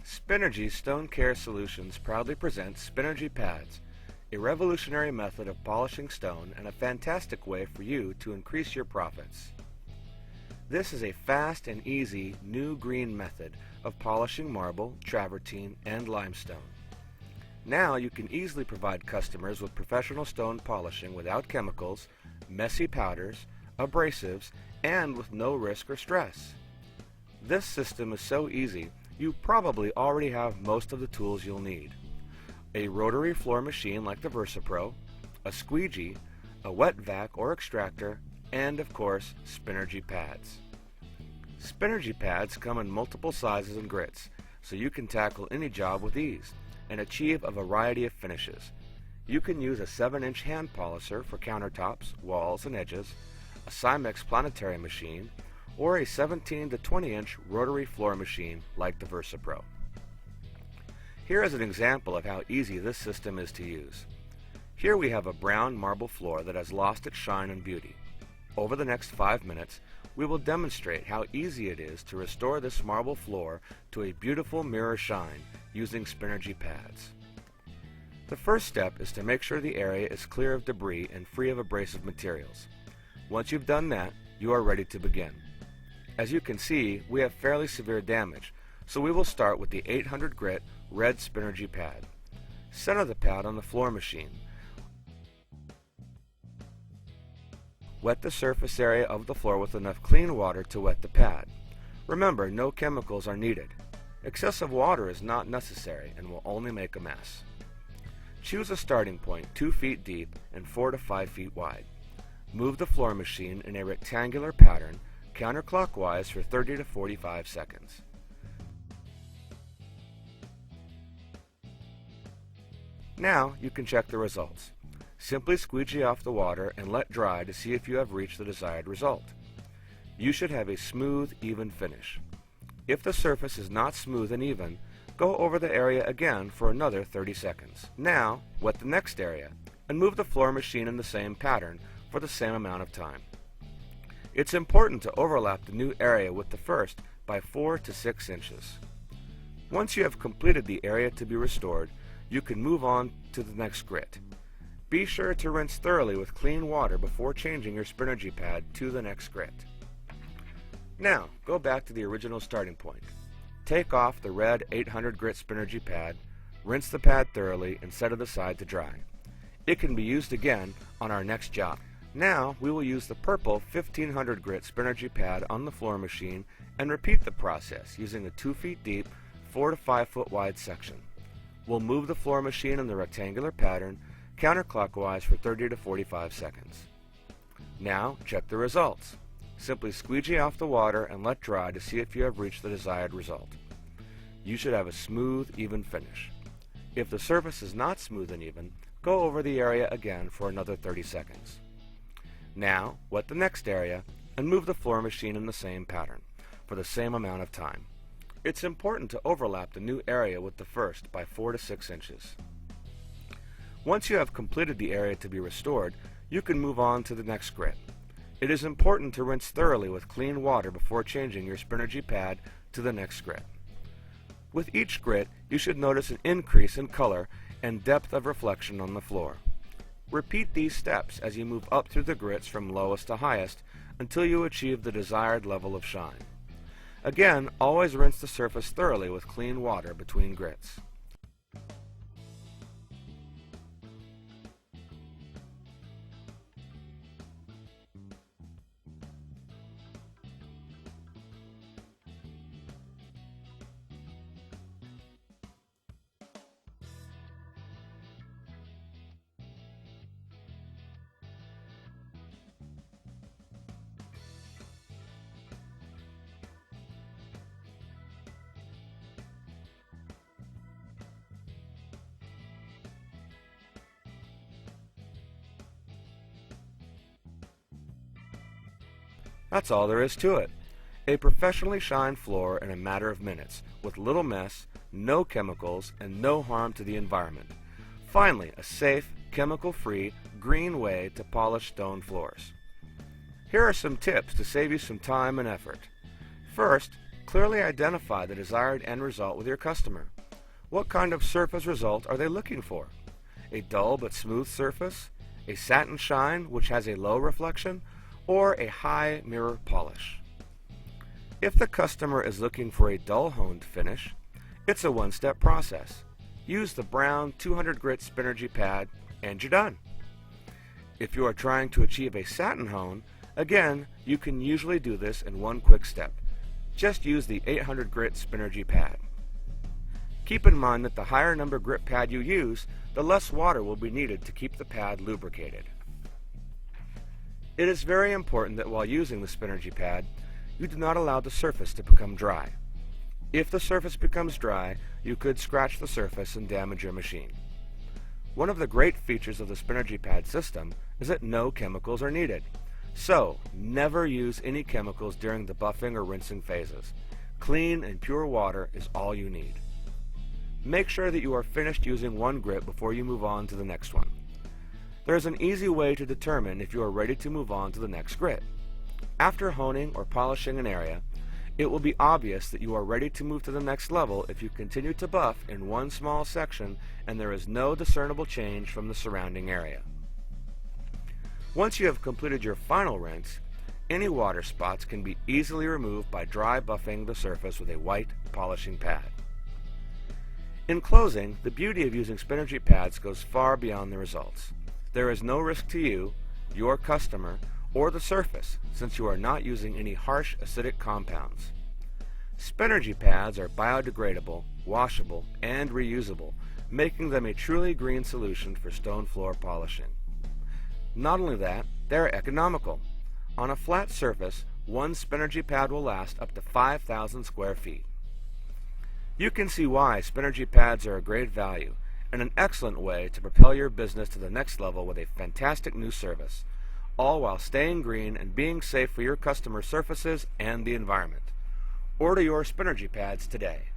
Spinergy Stone Care Solutions proudly presents Spinergy Pads, a revolutionary method of polishing stone and a fantastic way for you to increase your profits. This is a fast and easy new green method of polishing marble, travertine, and limestone. Now you can easily provide customers with professional stone polishing without chemicals, messy powders, abrasives, and with no risk or stress. This system is so easy, you probably already have most of the tools you'll need. A rotary floor machine like the VersaPro, a squeegee, a wet vac or extractor, and of course, Spinergy pads. Spinergy pads come in multiple sizes and grits, so you can tackle any job with ease and achieve a variety of finishes. You can use a 7-inch hand polisher for countertops, walls, and edges, a Cymex planetary machine, or a 17 to 20-inch rotary floor machine like the VersaPro. Here is an example of how easy this system is to use. Here we have a brown marble floor that has lost its shine and beauty. Over the next 5 minutes, we will demonstrate how easy it is to restore this marble floor to a beautiful mirror shine using Spinergy pads. The first step is to make sure the area is clear of debris and free of abrasive materials. Once you've done that, you are ready to begin. As you can see, we have fairly severe damage, so we will start with the 800 grit red Spinergy pad. Center the pad on the floor machine. Wet the surface area of the floor with enough clean water to wet the pad. Remember, no chemicals are needed. Excessive water is not necessary and will only make a mess. Choose a starting point 2 feet deep and 4 to 5 feet wide. Move the floor machine in a rectangular pattern counterclockwise for 30 to 45 seconds. Now you can check the results. Simply squeegee off the water and let dry to see if you have reached the desired result. You should have a smooth, even finish. If the surface is not smooth and even, go over the area again for another 30 seconds. Now, wet the next area and move the floor machine in the same pattern for the same amount of time. It's important to overlap the new area with the first by 4 to 6 inches. Once you have completed the area to be restored, you can move on to the next grit. Be sure to rinse thoroughly with clean water before changing your Spinergy pad to the next grit. Now, go back to the original starting point. Take off the red 800 grit Spinergy pad, rinse the pad thoroughly, and set it aside to dry. It can be used again on our next job. Now we will use the purple 1500 grit Spinergy pad on the floor machine and repeat the process using a 2 feet deep, 4 to 5 foot wide section. We'll move the floor machine in the rectangular pattern counterclockwise for 30 to 45 seconds. Now check the results. Simply squeegee off the water and let dry to see if you have reached the desired result. You should have a smooth, even finish. If the surface is not smooth and even, go over the area again for another 30 seconds. Now, wet the next area and move the floor machine in the same pattern for the same amount of time. It's important to overlap the new area with the first by 4 to 6 inches. Once you have completed the area to be restored, you can move on to the next grit. It is important to rinse thoroughly with clean water before changing your Spinergy pad to the next grit. With each grit, you should notice an increase in color and depth of reflection on the floor. Repeat these steps as you move up through the grits from lowest to highest until you achieve the desired level of shine. Again, always rinse the surface thoroughly with clean water between grits. That's all there is to it. A professionally shined floor in a matter of minutes, with little mess, no chemicals, and no harm to the environment. Finally, a safe, chemical-free, green way to polish stone floors. Here are some tips to save you some time and effort. First, Clearly identify the desired end result with your customer. What kind of surface result are they looking for? A dull but smooth surface? A satin shine which has a low reflection? Or a high mirror polish? If the customer is looking for a dull-honed finish, it's a one-step process. Use the brown 200 grit Spinergy pad and you're done. If you are trying to achieve a satin hone, again, you can usually do this in one quick step. Just use the 800 grit Spinergy pad. Keep in mind that the higher number grit pad you use, the less water will be needed to keep the pad lubricated. It is very important that while using the Spinergy pad, you do not allow the surface to become dry. If the surface becomes dry, you could scratch the surface and damage your machine. One of the great features of the Spinergy pad system is that no chemicals are needed. So, never use any chemicals during the buffing or rinsing phases. Clean and pure water is all you need. Make sure that you are finished using one grit before you move on to the next one. There is an easy way to determine if you are ready to move on to the next grit. After honing or polishing an area, it will be obvious that you are ready to move to the next level if you continue to buff in one small section and there is no discernible change from the surrounding area. Once you have completed your final rinse, any water spots can be easily removed by dry buffing the surface with a white polishing pad. In closing, the beauty of using Spinergy pads goes far beyond the results. There is no risk to you, your customer, or the surface, since you are not using any harsh acidic compounds. Spinergy pads are biodegradable, washable, and reusable, making them a truly green solution for stone floor polishing. Not only that, they are economical. On a flat surface, one Spinergy pad will last up to 5,000 square feet. You can see why Spinergy pads are a great value and an excellent way to propel your business to the next level with a fantastic new service, all while staying green and being safe for your customer surfaces and the environment. Order your Spinergy pads today.